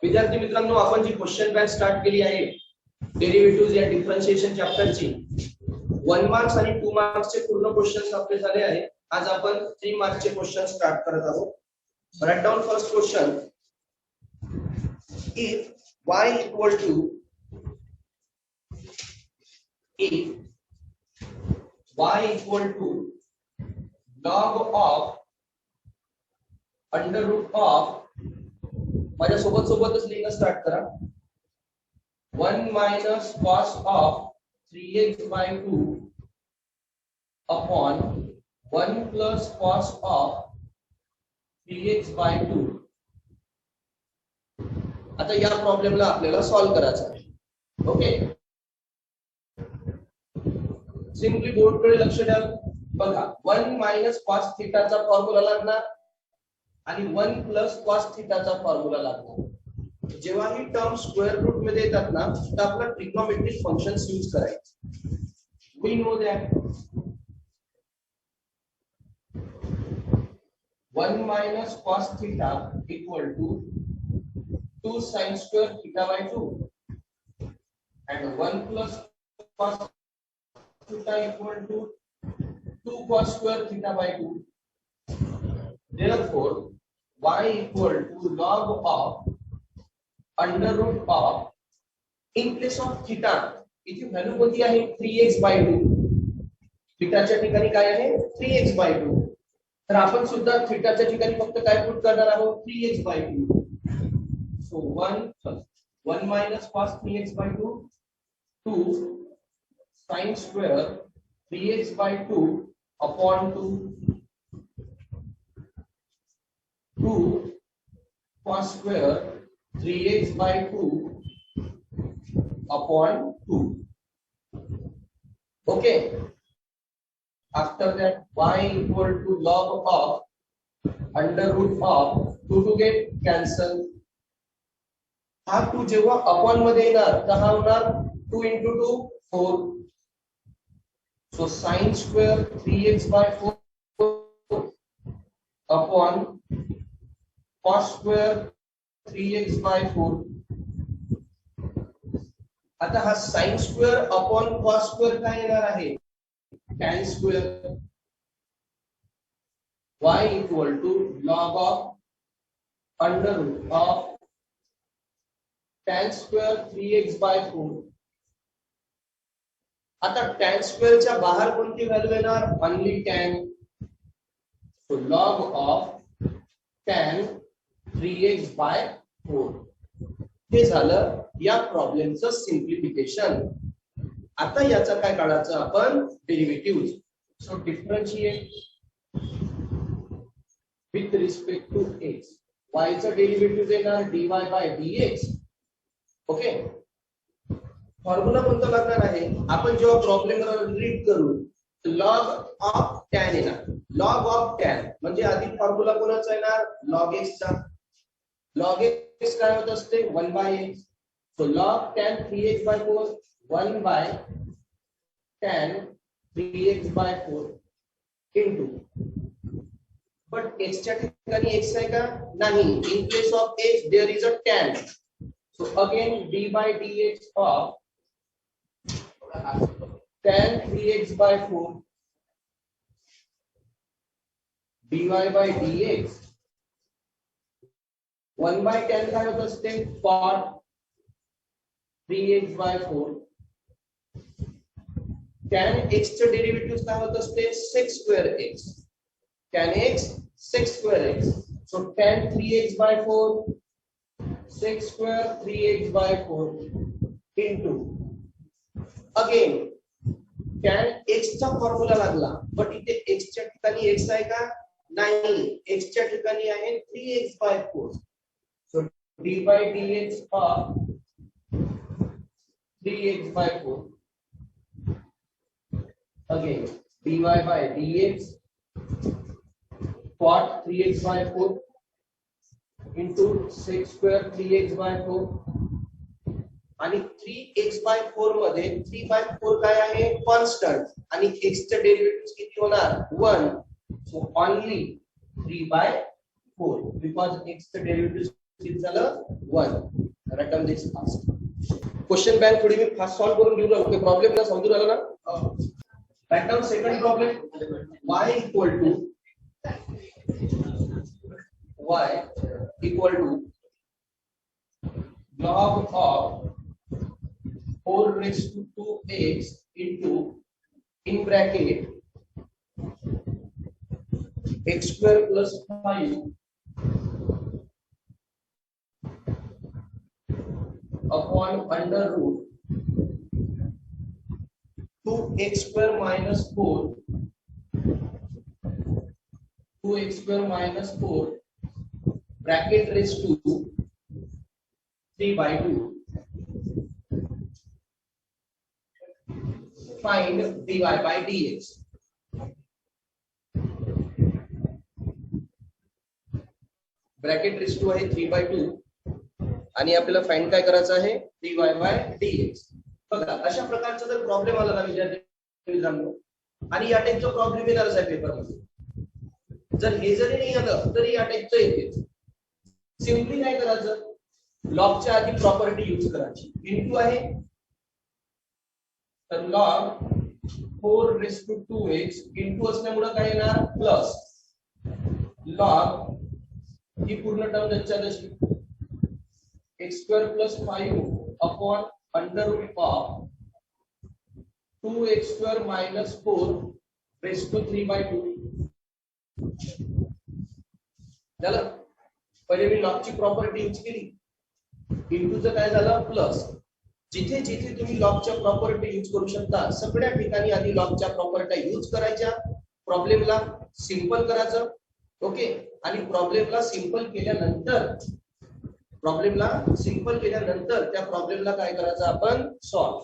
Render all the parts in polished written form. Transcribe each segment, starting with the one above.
विद्यार्थी मित्रांनो, आपण जी क्वेश्चन बँक स्टार्ट केली आहे डेरिव्हेटिव्ह या डिफरन्शिएशन चॅप्टरची 1 मार्क्स आणि 2 मार्क्सचे पूर्ण क्वेश्चन्स आपले झाले आहे. आज आपण 3 मार्क्सचे क्वेश्चन स्टार्ट करत आहोत. Write down first question. If y equal to log of under root of, माझ्या सोबतच लिहिणं स्टार्ट करा. 1 minus cos of 3x by 2 upon 1 plus cos of 3x by 2. आता या प्रॉब्लेमला आपल्याला सॉल्व्ह करायचं आहे. ओके, सिंपली बोर्डकडे लक्ष द्या. बघा, 1 मायनस कॉस थीटाचा फॉर्म्युला लागणार आणि 1 प्लस कॉस थीटाचा फॉर्म्युला लागणार. जेव्हा ही टर्म स्क्वेअर रूट मध्ये येतात ना, तर आपला ट्रिग्नोमेट्रिक फंक्शन्स यूज करायचे. We know that 1 minus cos theta equal to 2 sin square theta by 2 and 1 plus cos theta equal to 2 cos square theta by 2. Therefore, y equal to log of under root of, in place of theta इथे value कोणती आहे 3x by 2. थीटाच्या ठिकाणी काय आहे 3x by 2. तर आपण सुद्धा थीटाच्या ठिकाणी फक्त काय पुट करणार आहोत 3x by 2. So 1 minus cos 3x by 2, 2 sin square 3x by 2 upon 2 cos square 3x by 2 upon 2. Okay. After that, y equal to log of under root of 2 to get cancel. हा 2 जेव्हा upon मध्ये येणार तर हा होणार 2 into 2 4. So sin square 3x by 4 upon cos square 3x by 4. आता हा sin square upon cos square काय येणार आहे tan square. y equal to log of under root of tan square 3x by 4. आता tan square च्या बाहेर कोणती value येणार only tan. So log of tan 3x by 4. हे झालं या प्रॉब्लेमचं सिंप्लिफिकेशन. आता याचा काय काढायचं आपण derivative. So differentiate with respect to x. y चं डेरिव्हेटिव्ह येणार dy by dx. Okay, formula कोणता लागणार आहे आपण जेव्हा प्रॉब्लेम रीड करू लॉग ऑफ टॅन येणार. लॉग ऑफ टॅन म्हणजे आधी फॉर्म्युला कोणाचा येणार लॉग एक्स चा. लॉग एक्स काय होत असते 1 by x. So log tan 3x by 4 1 by tan 3x by 4 into. But x च्या ठिकाणी x आहे का नाही. In place of x there is a tan. So again d by dx of tan 3x by 4 dy by dx 1 by tan काय होत असते cot 3x by 4. tan x चे derivative काय होत असते sec square x. tan x sec square x. So tan 3x by 4 sec square 3x by 4 into again tan x चा formula लागला. But इथे x च्या ठिकाणी x आहे का नाही. x च्या ठिकाणी आहे 3x by 4. So d by dx of 3x by 4 again dy by dx cot 3x by 4 into sec square 3x by 4 आणि 3x by 4 मध्ये 3 by 4 काय आहे कॉन्स्टंट आणि x चे डेरिव्हेटिव्ह किती होणार 1. So only 3 by 4 because x चे derivative किती झालं 1. रटन दिस फास्ट. क्वेश्चन बँक थोडी मी फास्ट सॉल्व करून घेऊ ना. प्रॉब्लेम ना समजून आला ना. Write down second problem. y equal to log of 4 raised to 2x into in bracket x square plus 5 upon under root 2x square minus 4 2x square minus 4 bracket raised to 3/2. Find dy by dx. Bracket raise to आहे 3/2 आणि आपल्याला find काय करायचं आहे dy by dx. बघा अशा प्रकारचा जर प्रॉब्लेम आला ना विद्यार्थी आणि या टाइपचा प्रॉब्लेम येणारच आहे पेपर मध्ये. जर हे जरी नाही आलं तरी या टाइपचं येते. सिंपली काय करायचं लॉगच्या आधी प्रॉपर्टी यूज करायची. इनटू आहे तर log 4 raised to 2x into असल्यामुळे काय येणार प्लस log ही पूर्ण टर्म त्याच्या जशी x square plus 5 upon under root of 2x square minus 4 raised to 3/2. झालं. पहिले मी लॉग ची प्रॉपर्टी यूज केली. इनटूचं काय झालं प्लस. जिथे जिथे तुम्ही लॉगच्या प्रॉपर्टी यूज करू शकता सगळ्या ठिकाणी आधी लॉगच्या प्रॉपर्ट्या यूज करायच्या. प्रॉब्लेमला सिंपल करायचं. ओके. आणि प्रॉब्लेमला सिंपल केल्यानंतर त्या प्रॉब्लेमला काय करायचं आपण सॉल्व.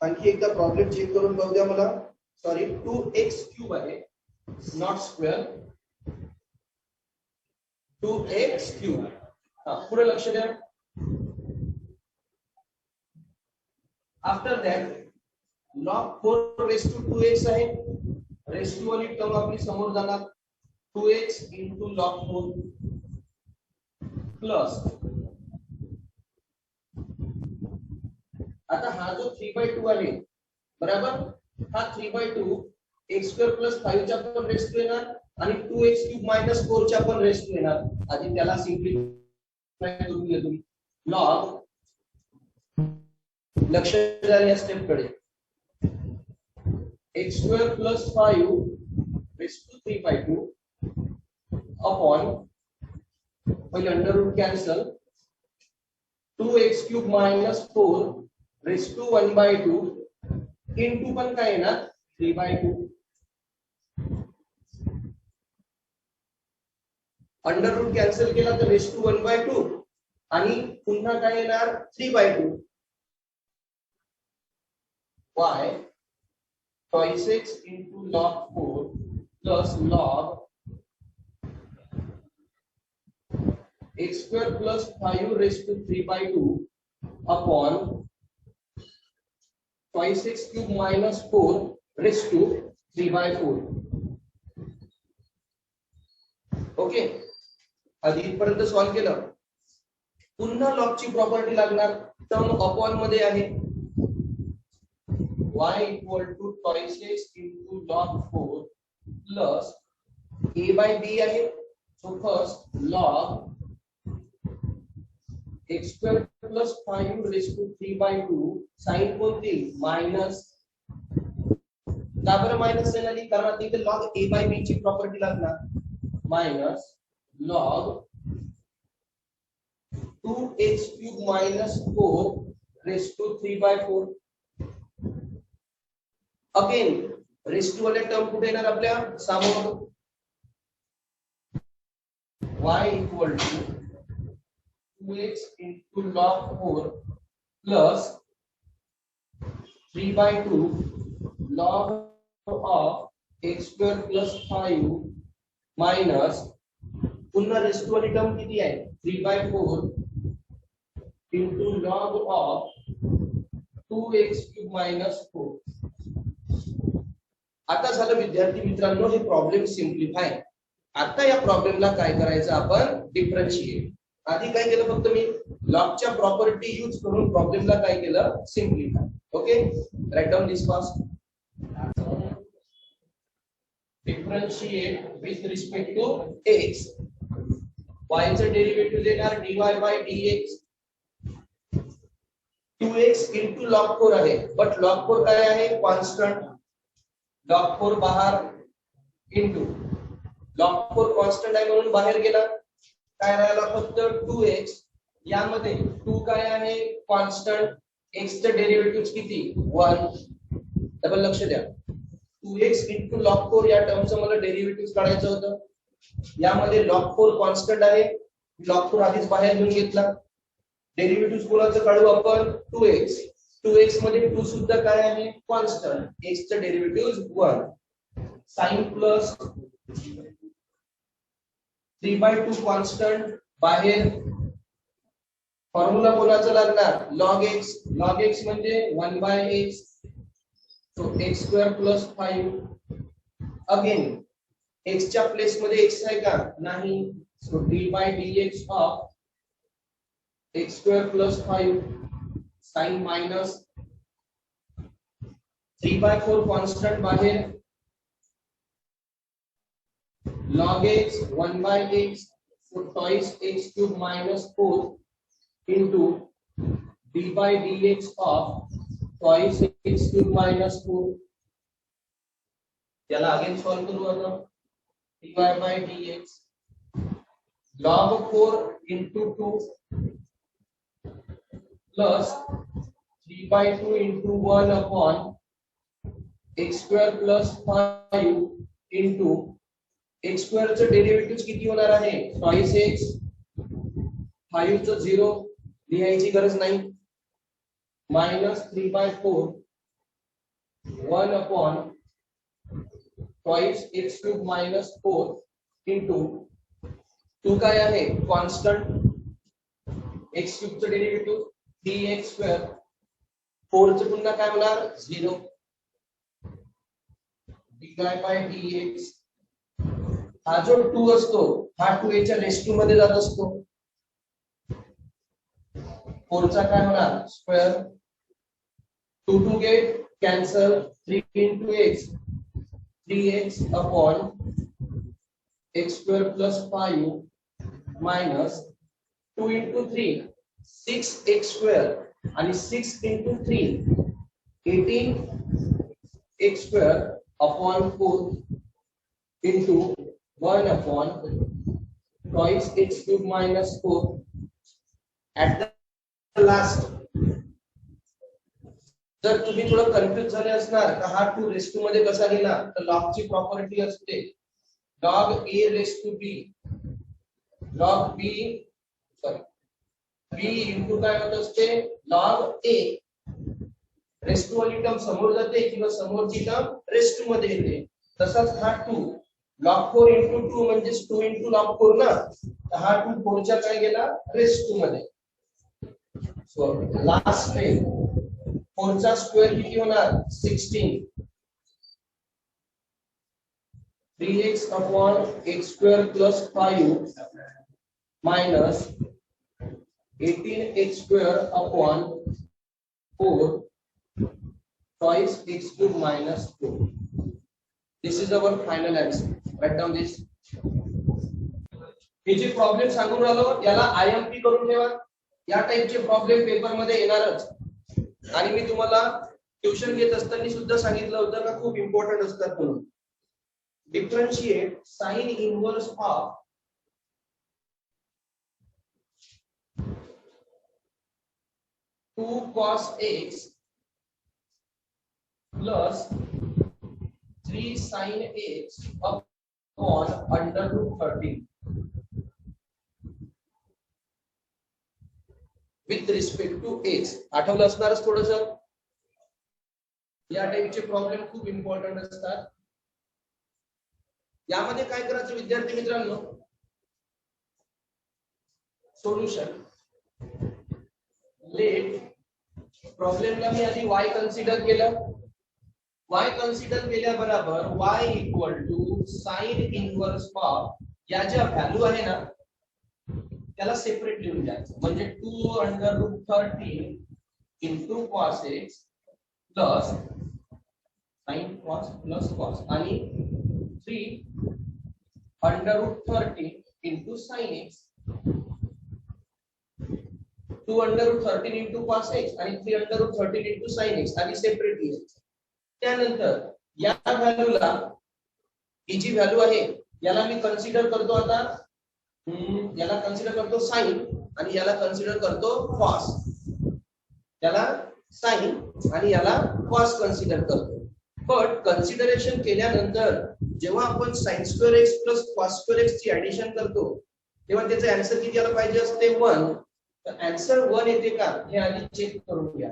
आणखी एकदा प्रॉब्लेम चेक करून बघू द्या मला. सॉरी 2x क्यूब आहे नॉट स्क्वेअर 2x क्यूब. पुढे लक्ष द्या. After that log 4 raised to 2x आहे. रेस टू वाली टर्म आपली समोर जाणार 2x into log 4 प्लस. आता हा जो 3/2 आहे बरोबर. हा 3/2 x square plus 5 च्या पण रेस टू येणार आणि 2x cube minus 4 च्या पण रेस टू येणार. आधी त्याला सिंपलीफाय करून घ्या तुम्ही. log लक्ष द्या या स्टेप कडे. x square plus 5 raised to 3/2 upon पहिले under root cancel 2x cube minus 4 raised to 1/2 into पण काय येणार 3/2. अंडर रूट कॅन्सल केला तर रेस टू 1/2 आणि पुन्हा काय येणार 3/2. y twice x into log 4 plus log x square plus 5 raised to 3/2 upon twice x cube minus 4 raised to 3/4. Okay. आधी इथपर्यंत सॉल्व केलं. पुन्हा लॉग ची प्रॉपर्टी लागणार. टर्म अपॉन मध्ये आहे y equal to twice x into log 4 plus a by b आहे. So first log x square plus 5 raised to 3/2 sign कोणती मायनस. का बरं मायनस झाली कारण आता इथे log a by b ची प्रॉपर्टी लागणार minus log 2x cube minus 4 raised to 3/4. Again raise to वाले टर्म कुठे येणार आपल्या समोर. y equal to 2x into log 4 plus 3/2 log of x square plus 5 minus पुन्हा रेस टू वाली term किती आहे 3/4 into log of 2x cube minus 4. आता झालं विद्यार्थी मित्रांनो हे प्रॉब्लेम सिंप्लिफाय. आता या प्रॉब्लेमला काय करायचं आपण डिफरन्शिएट. आधी काय केलं फक्त मी लॉगच्या प्रॉपर्टी यूज करून प्रॉब्लेमला काय केलं simplify. Okay, write down this fast. Differentiate with respect to x. y चं डेरिव्हेटिव्ह देणार dy by dx. 2x into log 4 आहे, बट log 4 काय आहे कॉन्स्टंट. log 4 बाहेर into log 4 कॉन्स्टंट आहे म्हणून बाहेर गेला. काय राहिला फक्त 2x. यामध्ये 2 काय आहे कॉन्स्टंट. x चं डेरिव्हेटिव्ह किती 1. डबल लक्ष द्या. 2x into log 4 या टर्मचं मला डेरिव्हेटिव्ह काढायचं होतं. यामध्ये log 4 कॉन्स्टंट आहे. log 4 आधीच बाहेर घेऊन घेतला. डेरिव्हेटिव्ह कोणाचं काढू आपण 2x. 2x मध्ये 2 सुद्धा काय आहे कॉन्स्टंट. x चं डेरिव्हेटिव्ह 1. sin प्लस 3/2 कॉन्स्टंट बाहेर. फॉर्म्युला कोणाचा लागणार log x. log x म्हणजे 1/x. so x square plus 5. Again x च्या प्लेस मध्ये x आहे का नाही. so d by dx of x square plus 5 sin minus 3/4 constant बाहेर. log x 1/x so twice x cube minus 4 into d by dx of twice x cube minus 4. याला again solve करू आता. dy by dx log 4 into 2 plus 3/2 into 1 upon x square plus 5 into x square चं derivative किती होणार आहे twice x. 5 चं 0 लिहायची गरज नाही. minus 3/4 1 upon twice x cube minus 4 into 2 काय आहे कॉन्स्टंट. x क्यूब चं डेरिव्हेटिव्ह 3x square. 4 चं पुन्हा काय होणार 0. dy by dx. हा जो 2 असतो हा 2a च्या रेस 2 मध्ये जात असतो. 4 चा काय होणार square. 2 get cancel. 3 into x 3x upon x square plus 5 minus 2 into 3 6x square आणि 6 into 3 18x square upon 4 into 1 upon twice x cube minus 4. at the last जर तुम्ही थोडं कन्फ्युज झाले असणार का हा 2 रेस 2 मध्ये कसा गेला तर लॉग ची प्रॉपर्टी असते log a raise to b log b b into काय होत असते log a. रेस टू वाली टर्म समोर जाते किंवा समोरची टर्म रेस टू मध्ये येते. तसाच हा 2 log 4 into 2 म्हणजे 2 into log 4 ना. तर हा 2 4 च्या काय गेला रेस टू मध्ये. सो लास्ट टाइम 4 चा स्क्वेअर किती होणार 16. 3x upon x square plus 5 minus 18x square upon 4 twice x cube minus 4. This is our final answer. Write down this. हे जे प्रॉब्लेम सांगून राहिलो याला आयएमपी करून ठेवा. या टाइपचे प्रॉब्लेम पेपर मध्ये येणारच. आणि मी तुम्हाला ट्युशन घेत असताना सुद्धा सांगितलं होतं का खूप इम्पॉर्टंट असतात म्हणून. Differentiate sign inverse of 2 cos x plus 3 sin x upon under root 13 with respect to x. आठवलं असणारच थोडस. या टाइपचे प्रॉब्लेम खूप इम्पॉर्टंट असतात. यामध्ये काय करायचं विद्यार्थी मित्रांनो सोल्युशन. लेट प्रॉब्लेमला मी आधी y कन्सिडर केलं. y कन्सिडर केल्या बरोबर y equal to sine inverse of या ज्या व्हॅल्यू आहे ना त्याला सेपरेट लिहून द्यायचं. म्हणजे 2√13 into cos x plus sine cos plus cos आणि 3√13 into sine x. 2√13 into cos x आणि 3√13 इंटू साइन एक्स आणि सेपरेट लिहायचं. त्यानंतर या व्हॅल्यूला ही जी व्हॅल्यू आहे याला मी कन्सिडर करतो आता, याला कन्सिडर करतो साइन आणि याला कन्सिडर करतो कॉस. याला साइन आणि याला कॉस कन्सिडर करतो. पण कन्सिडरेशन केल्यानंतर जेव्हा आपण sin square x plus cos square x ची ऍडिशन करतो तेव्हा त्याचं आन्सर किती यायला पाहिजे असते 1. तर आन्सर 1 येते का हे आधी चेक करून घ्या.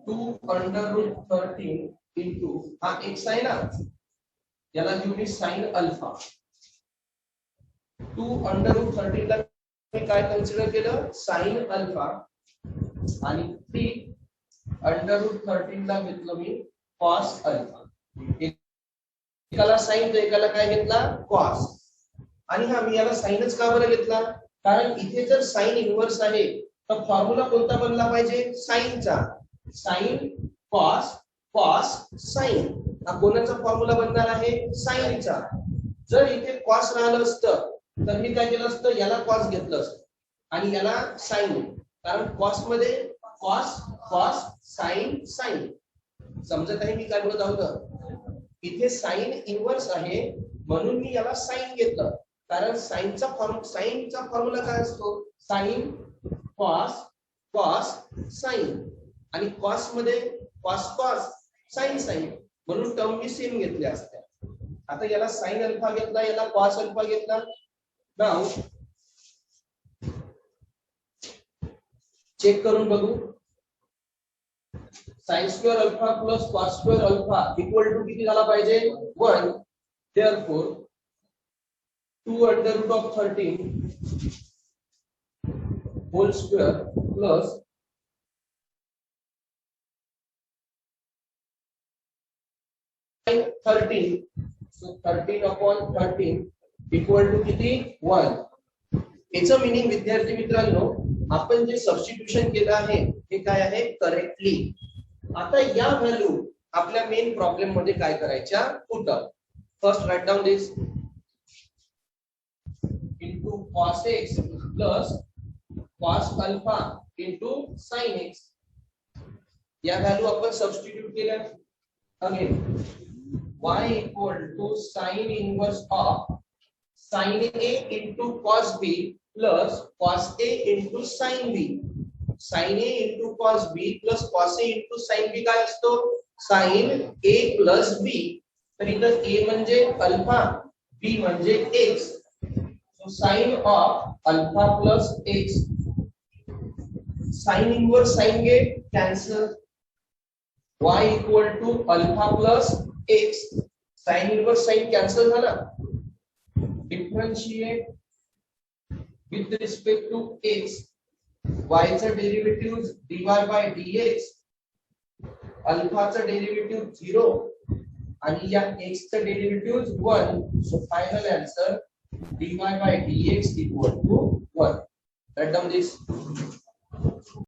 2√13 इंटू हा एक्स आहे ना, याला घेऊ मी साइन अल्फा. 2√13 ला मी काय कन्सिडर केलं साइन अल्फा आणि 3√13 ला घेतलं मी कॉस अल्फा. एकाला साइन तर एकाला काय घेतला कॉस. आणि हा मी याला साइनच का बरं घेतला, कारण इथे जर साइन इनव्हर्स आहे तर फॉर्म्युला कोणता बनला पाहिजे साइनचा. साइन कॉस कॉस साइन हा कोणाचा फॉर्म्युला बनणार आहे साइनचा. जर इथे कॉस राहिलं असतं तर मी काय केलं असतं याला कॉस घेतलं असतं आणि याला साइन, कारण कॉस मध्ये कॉस कॉस साइन साइन. समजत आहे मी काय बोलत आहोत. इथे साइन इनव्हर्स आहे म्हणून मी याला साइन घेतलं, कारण साइनचा फॉर्म्युला काय असतो साइन कॉस कॉस साइन आणि कॉस मध्ये कॉस कॉस साइन साइन म्हणून टर्म मी सेम घेतल्या असत्या. आता याला साइन अल्फा घेतला याला कॉस अल्फा घेतला. नाउ चेक करून बघू. Sine square alpha plus cos square alpha equal to किती झाला पाहिजे 1. Therefore 2√13 whole square plus sin 13 so 13/13 equal to किती 1. याचं मीनिंग विद्यार्थी मित्रांनो आपण जे सबस्टिट्यूशन केलं आहे हे काय आहे करेक्टली. आता या व्हॅल्यू आपल्या मेन प्रॉब्लेम मध्ये काय करायच्या put up. First write down this into cos x plus cos alpha into sine x. या व्हॅल्यू आपण सबस्टिट्यूट केल्या. Again y equal to sin inverse of sin A into cos B plus cos A into sin B. sin A into cos B plus cos A into sin B काय असतो sin A plus B. तर इथं A म्हणजे alpha B म्हणजे x. so sin of alpha plus x. sin inverse sin get cancel. y equal to alpha plus x. sin inverse sin cancel झाला. differentiate with respect to x. y चा derivative dy by dx. Alpha चा derivative 0 आणि या x चा derivative 1. So final answer dy by dx equal to 1. Write down this.